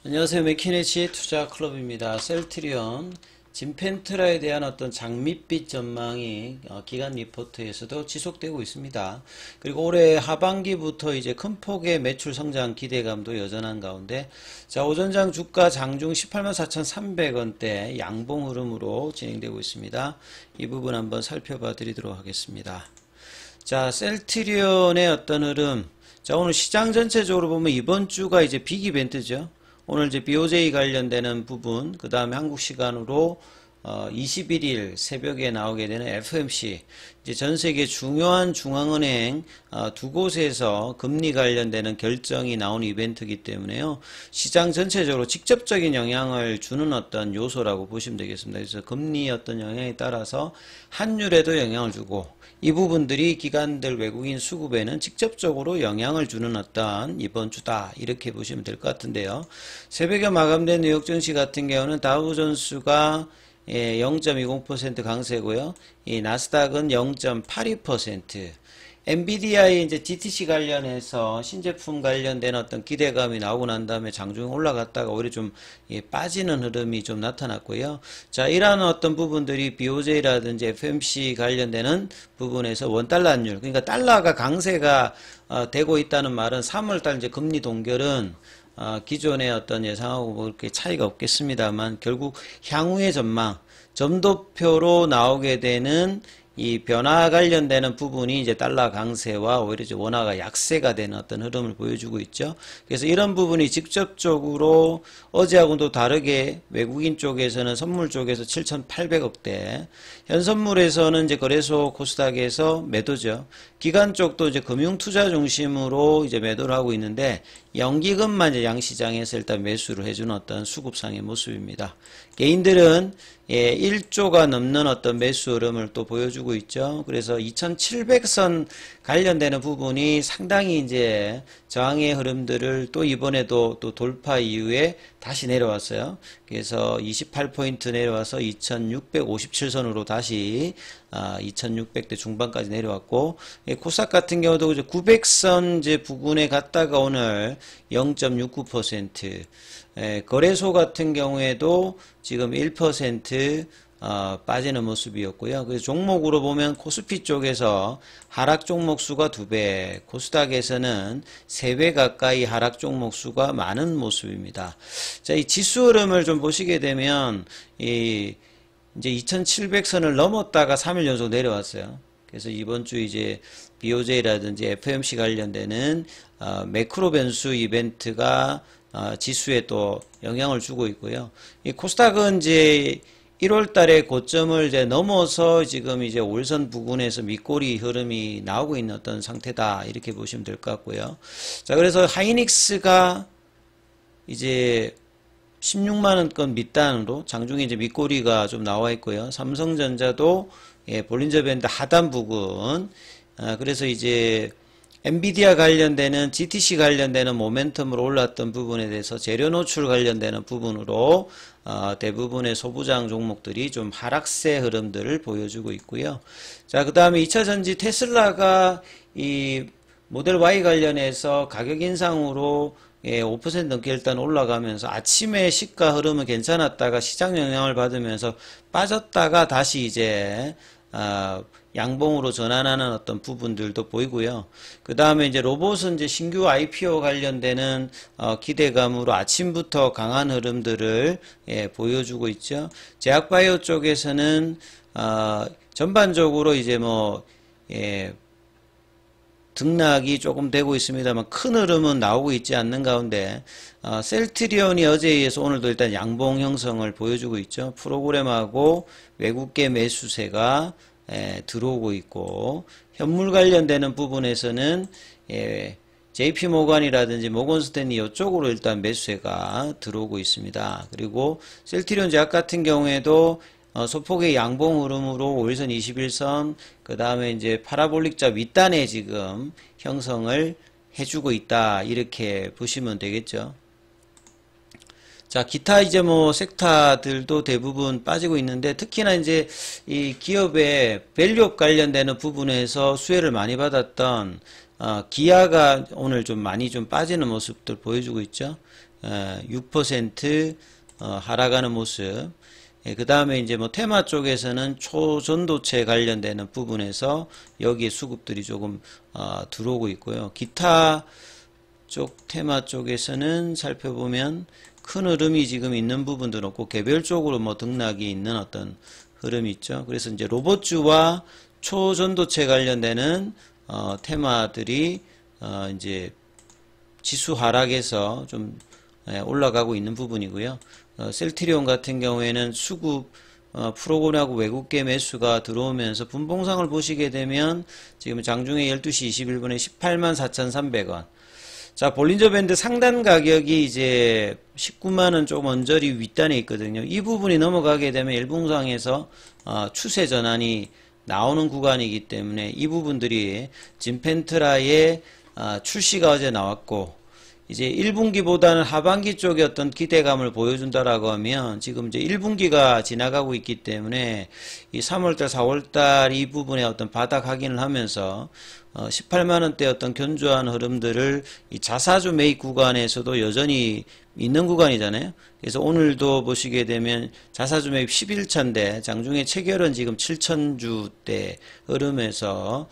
안녕하세요. 맥키네치 투자클럽입니다. 셀트리온, 진펜트라에 대한 어떤 장밋빛 전망이 기간 리포트에서도 지속되고 있습니다. 그리고 올해 하반기부터 이제 큰 폭의 매출 성장 기대감도 여전한 가운데, 자, 오전장 주가 장중 184,300원대 양봉 흐름으로 진행되고 있습니다. 이 부분 한번 살펴봐 드리도록 하겠습니다. 자, 셀트리온의 어떤 흐름. 자, 오늘 시장 전체적으로 보면 이번 주가 이제 빅 이벤트죠. 오늘 이제 BOJ 관련되는 부분, 그 다음에 한국 시간으로 21일 새벽에 나오게 되는 FOMC, 이제 전 세계 중요한 중앙은행 두 곳에서 금리 관련되는 결정이 나오는 이벤트이기 때문에요. 시장 전체적으로 직접적인 영향을 주는 어떤 요소라고 보시면 되겠습니다. 그래서 금리 어떤 영향에 따라서 환율에도 영향을 주고, 이 부분들이 기관들 외국인 수급에는 직접적으로 영향을 주는 어떤 이번 주다, 이렇게 보시면 될 것 같은데요. 새벽에 마감된 뉴욕 증시 같은 경우는 다우존스가 0.20% 강세고요. 이 나스닥은 0.82%. 엔비디아의 이제 GTC 관련해서 신제품 관련된 어떤 기대감이 나오고 난 다음에 장중에 올라갔다가 오히려 좀 빠지는 흐름이 좀 나타났고요. 자, 이러한 어떤 부분들이 BOJ라든지 FMC 관련되는 부분에서 원달러율, 그러니까 달러가 강세가 되고 있다는 말은 3월달 이제 금리 동결은 기존의 어떤 예상하고 뭐 그렇게 차이가 없겠습니다만, 결국 향후의 전망, 점도표로 나오게 되는 이 변화 관련되는 부분이 이제 달러 강세와 오히려 이제 원화가 약세가 되는 어떤 흐름을 보여주고 있죠. 그래서 이런 부분이 직접적으로 어제하고는 또 다르게 외국인 쪽에서는 선물 쪽에서 7,800억대, 현선물에서는 이제 거래소 코스닥에서 매도죠. 기관 쪽도 이제 금융투자 중심으로 이제 매도를 하고 있는데, 연기금만 이제 양시장에서 일단 매수를 해주는 어떤 수급상의 모습입니다. 개인들은 1조가 넘는 어떤 매수 흐름을 또 보여주고 있죠. 그래서 2700선 관련되는 부분이 상당히 이제 저항의 흐름들을 또 이번에도 또 돌파 이후에 다시 내려왔어요. 그래서 28포인트 내려와서 2657선으로 다시 2600대 중반까지 내려왔고, 코스닥 같은 경우도 이제 900선 이제 부근에 갔다가 오늘 0.69%, 거래소 같은 경우에도 지금 1% 빠지는 모습이었고요. 그래서 종목으로 보면 코스피 쪽에서 하락 종목 수가 2배, 코스닥에서는 3배 가까이 하락 종목 수가 많은 모습입니다. 자, 이 지수 흐름을 좀 보시게 되면 이제 2700선을 넘었다가 3일 연속 내려왔어요. 그래서 이번 주 이제 BOJ라든지 FOMC 관련되는 매크로 변수 이벤트가 지수에 또 영향을 주고 있고요. 이 코스닥은 이제 1월 달에 고점을 이제 넘어서 지금 이제 올선 부근에서 밑꼬리 흐름이 나오고 있는 어떤 상태다, 이렇게 보시면 될 것 같고요. 자, 그래서 하이닉스가 이제 16만원권 밑단으로 장중에 이제 밑꼬리가 좀 나와 있고요. 삼성전자도 볼린저 밴드 하단 부근, 그래서 이제 엔비디아 관련되는 GTC 관련되는 모멘텀으로 올랐던 부분에 대해서 재료 노출 관련되는 부분으로 대부분의 소부장 종목들이 좀 하락세 흐름들을 보여주고 있고요. 자, 그 다음에 2차 전지 테슬라가 이 모델 Y 관련해서 가격 인상으로 5% 넘게 일단 올라가면서 아침에 시가 흐름은 괜찮았다가 시장 영향을 받으면서 빠졌다가 다시 이제 양봉으로 전환하는 어떤 부분들도 보이고요. 그 다음에 이제 로봇은 이제 신규 IPO 관련되는 기대감으로 아침부터 강한 흐름들을 보여주고 있죠. 제약바이오 쪽에서는 전반적으로 이제 뭐 등락이 조금 되고 있습니다만 큰 흐름은 나오고 있지 않는 가운데, 셀트리온이 어제에 의해서 오늘도 일단 양봉 형성을 보여주고 있죠. 프로그램하고 외국계 매수세가 들어오고 있고, 현물 관련되는 부분에서는 JP모간이라든지 모건스탠리 이쪽으로 일단 매수세가 들어오고 있습니다. 그리고 셀트리온 제약 같은 경우에도 소폭의 양봉 흐름으로 5일선 21선, 그 다음에 이제 파라볼릭자 윗단에 지금 형성을 해주고 있다, 이렇게 보시면 되겠죠. 자, 기타 이제 뭐 섹터들도 대부분 빠지고 있는데, 특히나 이제 이 기업의 밸류업 관련되는 부분에서 수혜를 많이 받았던 기아가 오늘 좀 많이 좀 빠지는 모습들 보여주고 있죠. 6% 하락하는 모습. 그 다음에 이제 뭐 테마 쪽에서는 초전도체 관련되는 부분에서 여기에 수급들이 조금 들어오고 있고요. 기타 쪽 테마 쪽에서는 살펴보면 큰 흐름이 지금 있는 부분들은 없고 개별적으로 뭐 등락이 있는 어떤 흐름이 있죠. 그래서 이제 로봇주와 초전도체 관련되는 테마들이 이제 지수 하락에서 좀 올라가고 있는 부분이고요. 셀트리온 같은 경우에는 수급 프로그램하고 외국계 매수가 들어오면서 분봉상을 보시게 되면 지금 장중에 12시 21분에 184,300원. 자, 볼린저 밴드 상단 가격이 이제 19만원 조금 언저리 윗단에 있거든요. 이 부분이 넘어가게 되면 일봉상에서 추세 전환이 나오는 구간이기 때문에 이 부분들이 진펜트라의 출시가 어제 나왔고, 이제 1분기보다는 하반기 쪽에 어떤 기대감을 보여준다라고 하면 지금 이제 1분기가 지나가고 있기 때문에 이 3월달, 4월달 이 부분에 어떤 바닥 확인을 하면서 18만원대 어떤 견조한 흐름들을 이 자사주 매입 구간에서도 여전히 있는 구간이잖아요. 그래서 오늘도 보시게 되면 자사주 매입 11차인데 장중에 체결은 지금 7천주대 흐름에서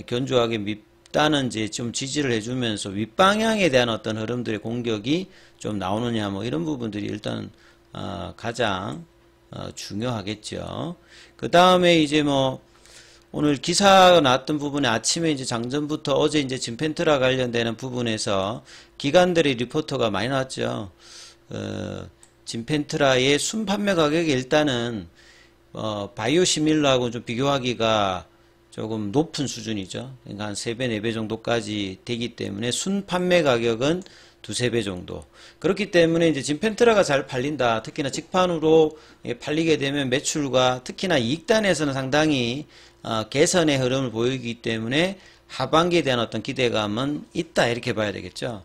견조하게 밑단은 이제 좀 지지를 해주면서 윗방향에 대한 어떤 흐름들의 공격이 좀 나오느냐 뭐 이런 부분들이 일단 가장 중요하겠죠. 그 다음에 이제 뭐 오늘 기사가 나왔던 부분에 아침에 이제 장전부터 어제 이제 진펜트라 관련되는 부분에서 기관들의 리포터가 많이 나왔죠. 진펜트라의 순판매 가격이 일단은 바이오시밀러하고 좀 비교하기가 조금 높은 수준이죠. 그러니까 한 3배, 4배 정도까지 되기 때문에 순판매 가격은 2~3배 정도. 그렇기 때문에 이제 진펜트라가 잘 팔린다. 특히나 직판으로 팔리게 되면 매출과 특히나 이익단에서는 상당히 개선의 흐름을 보이기 때문에 하반기에 대한 어떤 기대감은 있다 이렇게 봐야 되겠죠.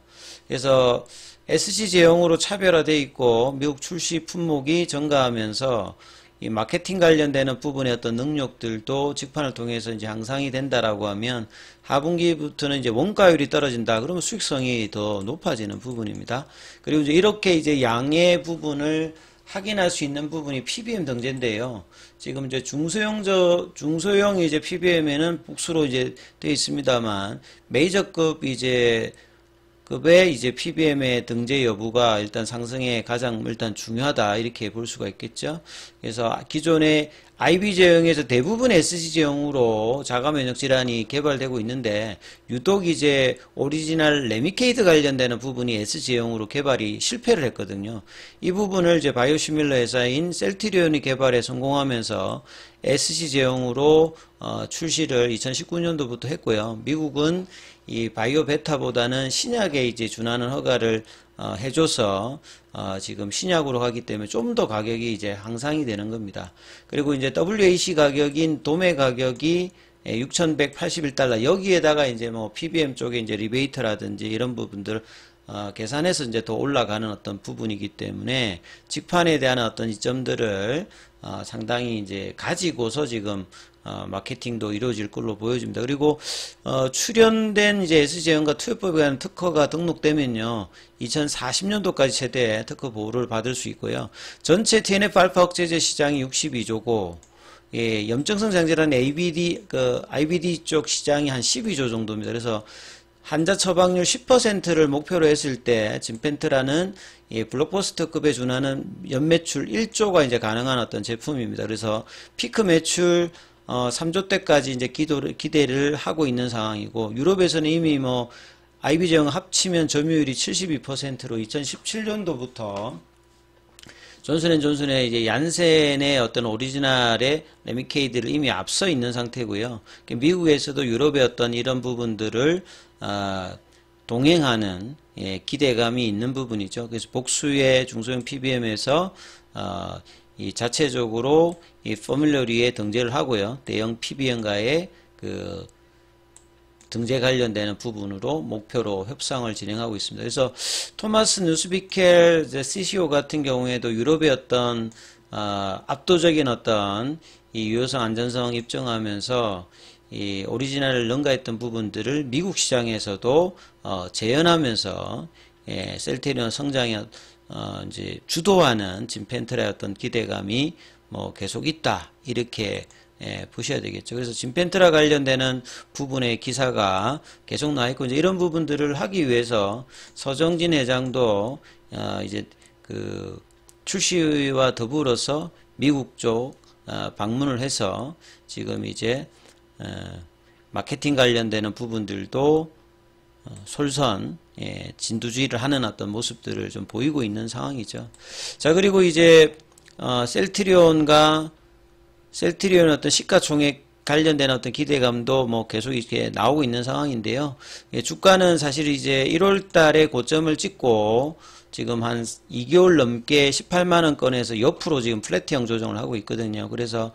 그래서 SC 제형으로 차별화되어 있고 미국 출시 품목이 증가하면서 이 마케팅 관련되는 부분의 어떤 능력들도 직판을 통해서 이제 향상이 된다라고 하면 하분기부터는 이제 원가율이 떨어진다. 그러면 수익성이 더 높아지는 부분입니다. 그리고 이제 이렇게 이제 양의 부분을 확인할 수 있는 부분이 PBM 등재인데요. 지금 이제 중소형 이제 PBM에는 복수로 이제 되어 있습니다만 메이저급 이제 급의 이제 PBM의 등재 여부가 일단 상승에 가장 일단 중요하다 이렇게 볼 수가 있겠죠. 그래서 기존의 IB 제형에서 대부분 SG 제형으로 자가 면역 질환이 개발되고 있는데 유독 이제 오리지널 레미케이드 관련되는 부분이 SG 제형으로 개발이 실패를 했거든요. 이 부분을 이제 바이오시밀러 회사인 셀트리온이 개발에 성공하면서 SG 제형으로 출시를 2019년도부터 했고요. 미국은 이 바이오 베타보다는 신약에 이제 준하는 허가를 해줘서 지금 신약으로 가기 때문에 좀 더 가격이 이제 향상이 되는 겁니다. 그리고 이제 WAC 가격인 도매 가격이 6,181달러 여기에다가 이제 뭐 PBM 쪽에 이제 리베이트라든지 이런 부분들 계산해서 이제 더 올라가는 어떤 부분이기 때문에 직판에 대한 어떤 이점들을 상당히 이제 가지고서 지금 마케팅도 이루어질 걸로 보여집니다. 그리고 출연된 이제 SG제형과 투여법에 관한 특허가 등록되면요 2040년도까지 최대 특허 보호를 받을 수 있고요. 전체 TNF 알파 억제제 시장이 62조고 예, 염증성 장질환 IBD 쪽 시장이 한 12조 정도입니다. 그래서 환자 처방률 10%를 목표로 했을 때 진펜트라는 예, 블록버스터급에 준하는 연매출 1조가 이제 가능한 어떤 제품입니다. 그래서 피크 매출 3조대까지 이제 기대를 하고 있는 상황이고 유럽에서는 이미 뭐 IB 제형 합치면 점유율이 72%로 2017년도부터 존슨앤존슨의 이제 얀센의 어떤 오리지널의 레미케이드를 이미 앞서 있는 상태고요. 미국에서도 유럽의 어떤 이런 부분들을 동행하는 예, 기대감이 있는 부분이죠. 그래서 복수의 중소형 PBM에서 이 자체적으로 이 포뮬러리에 등재를 하고요. 대형 PBM과의 그 등재 관련되는 부분으로 목표로 협상을 진행하고 있습니다. 그래서 토마스 누스비켈 CCO 같은 경우에도 유럽의 어떤 압도적인 어떤 이 유효성 안전성 입증하면서 이 오리지널을 능가했던 부분들을 미국 시장에서도 재현하면서 셀트리온 성장에 이제 주도하는 진펜트라의 어떤 기대감이 뭐 계속 있다 이렇게 보셔야 되겠죠. 그래서 진펜트라 관련되는 부분의 기사가 계속 나와 있고 이제 이런 부분들을 하기 위해서 서정진 회장도 이제 그 출시와 더불어서 미국 쪽 방문을 해서 지금 이제 마케팅 관련되는 부분들도 솔선 진두지휘를 하는 어떤 모습들을 좀 보이고 있는 상황이죠. 자, 그리고 이제 셀트리온의 어떤 시가총액 관련된 어떤 기대감도 뭐 계속 이렇게 나오고 있는 상황인데요. 주가는 사실 이제 1월 달에 고점을 찍고 지금 한 2개월 넘게 18만원권에서 옆으로 지금 플래트형 조정을 하고 있거든요. 그래서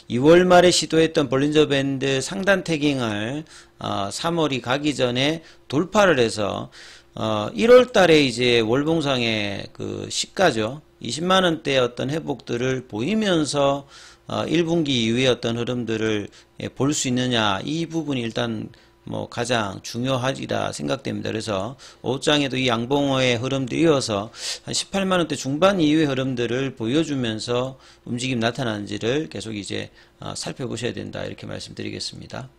2월 말에 시도했던 볼린저 밴드 상단 태깅을 3월이 가기 전에 돌파를 해서 1월 달에 이제 월봉상의 그 시가죠. 20만원대 어떤 회복들을 보이면서 1분기 이후의 어떤 흐름들을 볼 수 있느냐, 이 부분이 일단 뭐 가장 중요하리라 생각됩니다. 그래서 5장에도 이 양봉어의 흐름들이 이어서 한 18만원대 중반 이후의 흐름들을 보여주면서 움직임 나타나는지를 계속 이제 살펴보셔야 된다 이렇게 말씀드리겠습니다.